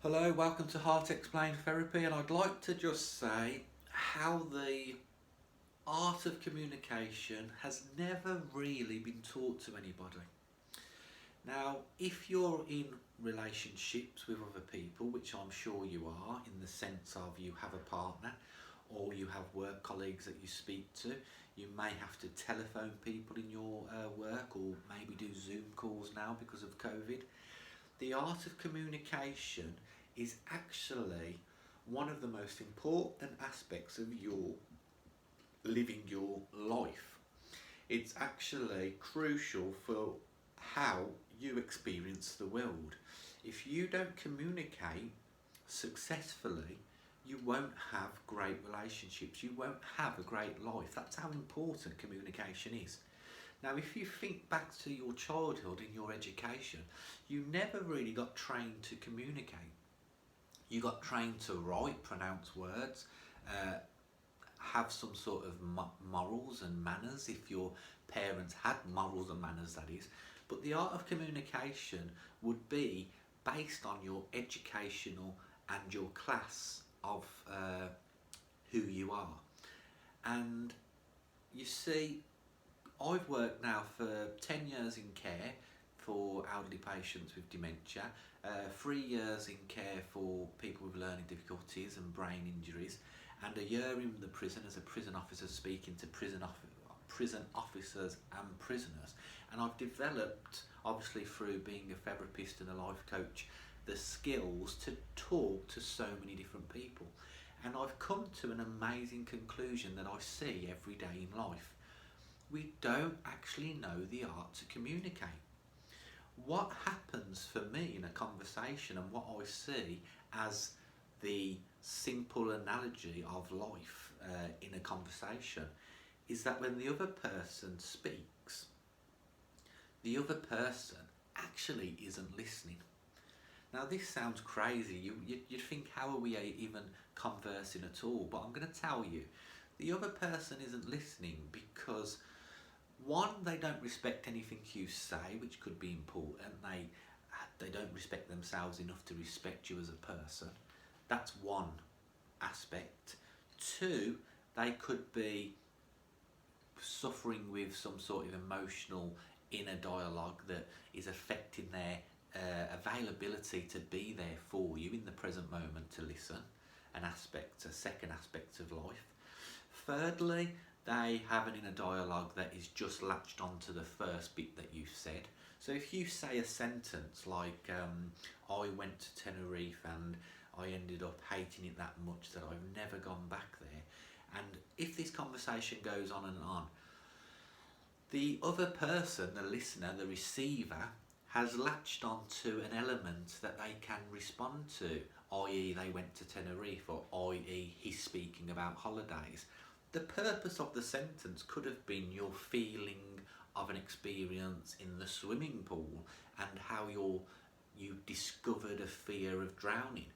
Hello, welcome to Heart Explained Therapy, and I'd like to just say how the art of communication has never really been taught to anybody. Now, if you're in relationships with other people, which I'm sure you are, in the sense of you have a partner or you have work colleagues that you speak to, you may have to telephone people in your work or maybe do Zoom calls now because of COVID. The art of communication is actually one of the most important aspects of your living your life. It's actually crucial for how you experience the world. If you don't communicate successfully, you won't have great relationships, you won't have a great life. That's how important communication is. Now, if you think back to your childhood in your education, you never really got trained to communicate. You got trained to write, pronounce words, uh, have some sort of morals and manners, if your parents had morals and manners, that is. But the art of communication would be based on your educational and your class of who you are. And you see, I've worked now for 10 years in care for elderly patients with dementia, 3 years in care for people with learning difficulties and brain injuries, and a year in the prison as a prison officer speaking to prison officers and prisoners. And I've developed, obviously through being a therapist and a life coach, the skills to talk to so many different people. And I've come to an amazing conclusion that I see every day in life. We don't actually know the art to communicate. What happens for me in a conversation and what I see as the simple analogy of life in a conversation is that when the other person speaks, the other person actually isn't listening. Now, this sounds crazy. You'd think, how are we even conversing at all? But I'm going to tell you, the other person isn't listening because one, they don't respect anything you say, which could be important. They don't respect themselves enough to respect you as a person. That's one aspect. Two, they could be suffering with some sort of emotional inner dialogue that is affecting their availability to be there for you in the present moment to listen, a second aspect of life. Thirdly, they have an inner dialogue that is just latched onto the first bit that you've said. So if you say a sentence like, I went to Tenerife and I ended up hating it that much that I've never gone back there. And if this conversation goes on and on, the other person, the listener, the receiver, has latched onto an element that they can respond to, i.e. they went to Tenerife, or i.e. he's speaking about holidays. The purpose of the sentence could have been your feeling of an experience in the swimming pool and how you discovered a fear of drowning.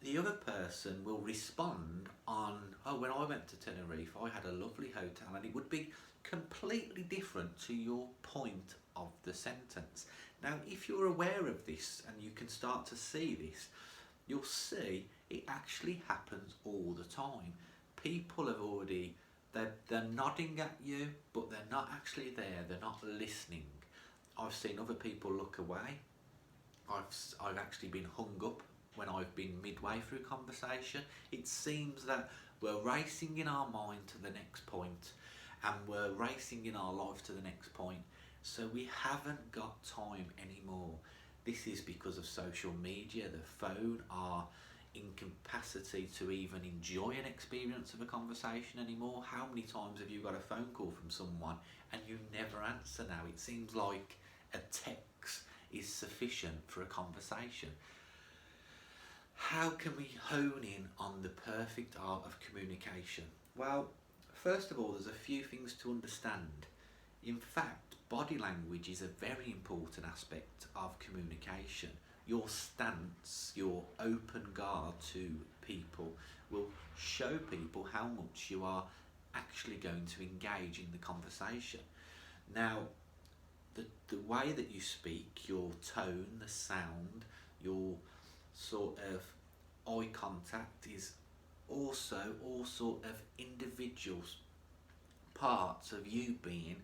The other person will respond on, oh, when I went to Tenerife, I had a lovely hotel, and it would be completely different to your point of the sentence. Now, if you're aware of this and you can start to see this, you'll see it actually happens all the time. People have already, they're nodding at you, but they're not actually there, they're not listening. I've seen other people look away. I've actually been hung up when I've been midway through conversation. It seems that we're racing in our mind to the next point, and we're racing in our life to the next point. So we haven't got time anymore. This is because of social media, the phone, our incapacity to even enjoy an experience of a conversation anymore. How many times have you got a phone call from someone and you never answer now? It seems like a text is sufficient for a conversation. How can we hone in on the perfect art of communication? Well, first of all, there's a few things to understand. In fact, body language is a very important aspect of communication. Your stance, your open guard to people will show people how much you are actually going to engage in the conversation. Now, the way that you speak, your tone, the sound, your sort of eye contact is also all sort of individuals, parts of you being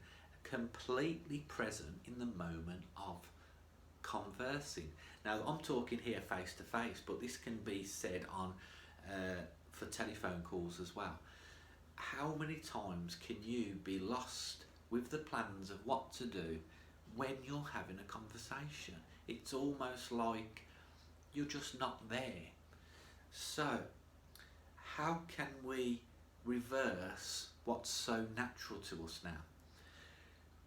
completely present in the moment of conversing. Now I'm talking here face to face, but this can be said on for telephone calls as well. How many times can you be lost with the plans of what to do when you're having a conversation? It's almost like you're just not there. So, how can we reverse what's so natural to us now?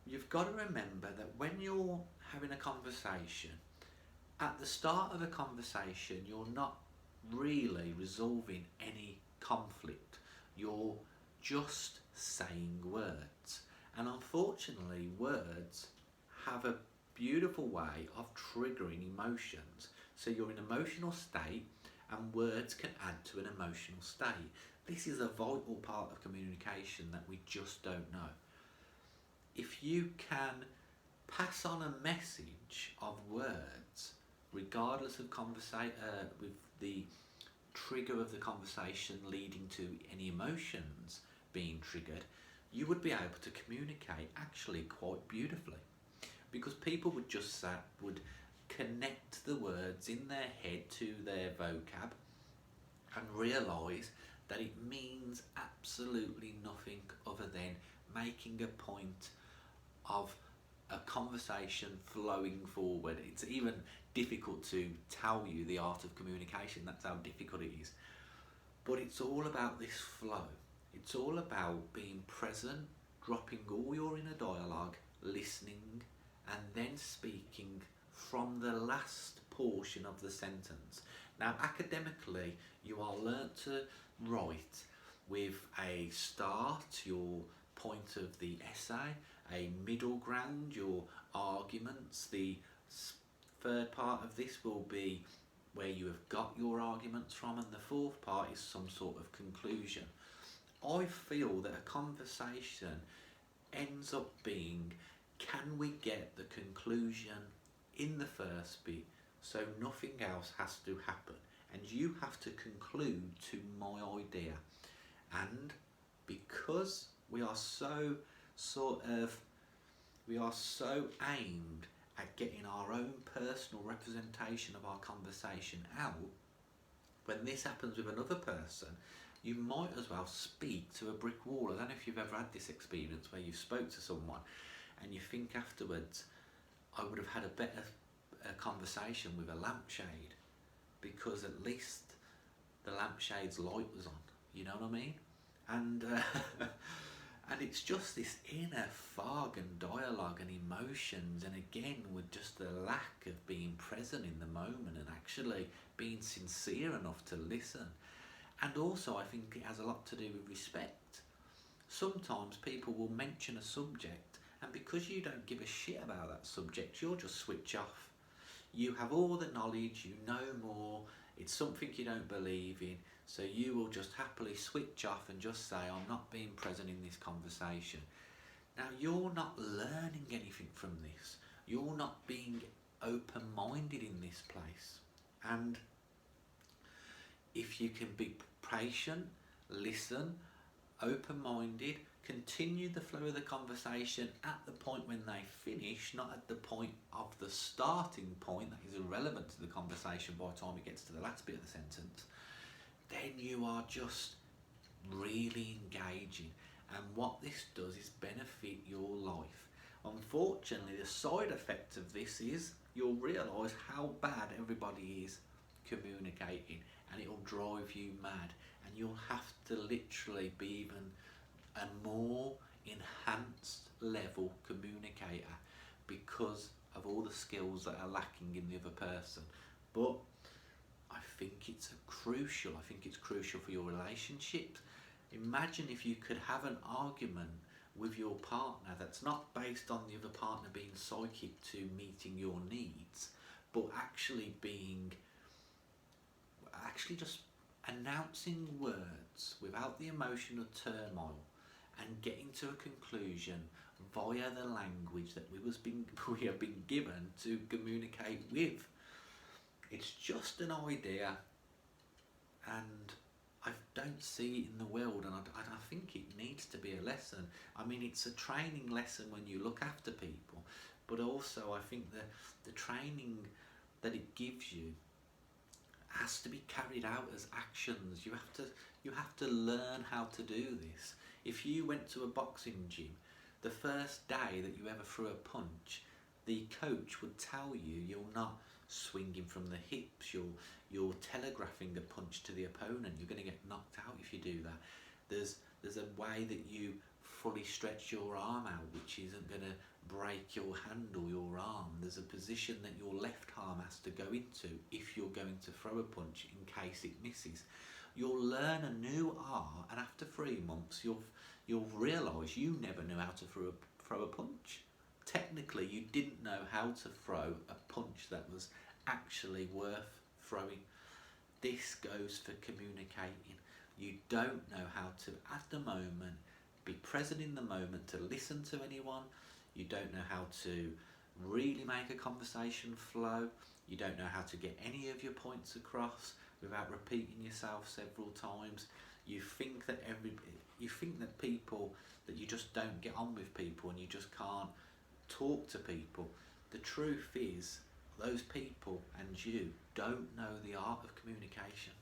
You've got to remember that when you're having a conversation, at the start of a conversation, you're not really resolving any conflict. You're just saying words. And unfortunately, words have a beautiful way of triggering emotions. So you're in an emotional state, and words can add to an emotional state. This is a vital part of communication that we just don't know. If you can pass on a message of words, regardless of with the trigger of the conversation leading to any emotions being triggered, you would be able to communicate actually quite beautifully, because people would connect the words in their head to their vocab and realise that it means absolutely nothing other than making a point of a conversation flowing forward. It's even difficult to tell you the art of communication, that's how difficult it is. But it's all about this flow. It's all about being present, dropping all your inner dialogue, listening, and then speaking from the last portion of the sentence. Now, academically, you are learnt to write with a start, your point of the essay, a middle ground, your arguments. The third part of this will be where you have got your arguments from, and the fourth part is some sort of conclusion. I feel that a conversation ends up being, can we get the conclusion in the first bit so nothing else has to happen, and you have to conclude to my idea. And because we are so aimed at getting our own personal representation of our conversation out, when this happens with another person, you might as well speak to a brick wall. I don't know if you've ever had this experience where you spoke to someone and you think afterwards, I would have had a better conversation with a lampshade, because at least the lampshade's light was on, you know what I mean? And and it's just this inner fog and dialogue and emotions, and again with just the lack of being present in the moment and actually being sincere enough to listen. And also I think it has a lot to do with respect. Sometimes people will mention a subject, and because you don't give a shit about that subject, you'll just switch off. You have all the knowledge, you know more, it's something you don't believe in, so you will just happily switch off and just say, I'm not being present in this conversation. Now, you're not learning anything from this. You're not being open-minded in this place. And if you can be patient, listen, open-minded, continue the flow of the conversation at the point when they finish, not at the point of the starting point that is irrelevant to the conversation by the time it gets to the last bit of the sentence, then you are just really engaging. And what this does is benefit your life. Unfortunately, the side effect of this is you'll realise how bad everybody is communicating, and it'll drive you mad, and you'll have to literally be even a more enhanced level communicator because of all the skills that are lacking in the other person. But I think it's crucial. I think it's crucial for your relationships. Imagine if you could have an argument with your partner that's not based on the other partner being psychic to meeting your needs, but actually just announcing words without the emotional turmoil and getting to a conclusion via the language that we have been given to communicate with. It's just an idea, and I don't see it in the world, and I think it needs to be a lesson. I mean, it's a training lesson when you look after people, but also I think the training that it gives you has to be carried out as actions. You have to learn how to do this. If you went to a boxing gym, the first day that you ever threw a punch, the coach would tell you you're not swinging from the hips, you're telegraphing a punch to the opponent, you're going to get knocked out if you do that. There's a way that you fully stretch your arm out which isn't going to break your hand or your arm. There's a position that your left arm has to go into if you're going to throw a punch in case it misses. You'll learn a new art, and after 3 months you'll realise you never knew how to throw a punch. Technically you didn't know how to throw a punch that was actually worth throwing. This goes for communicating. You don't know how to, at the moment, be present in the moment to listen to anyone. You don't know how to really make a conversation flow. You don't know how to get any of your points across without repeating yourself several times. You think that people, that you just don't get on with people and you just can't talk to people. The truth is, those people and you don't know the art of communication.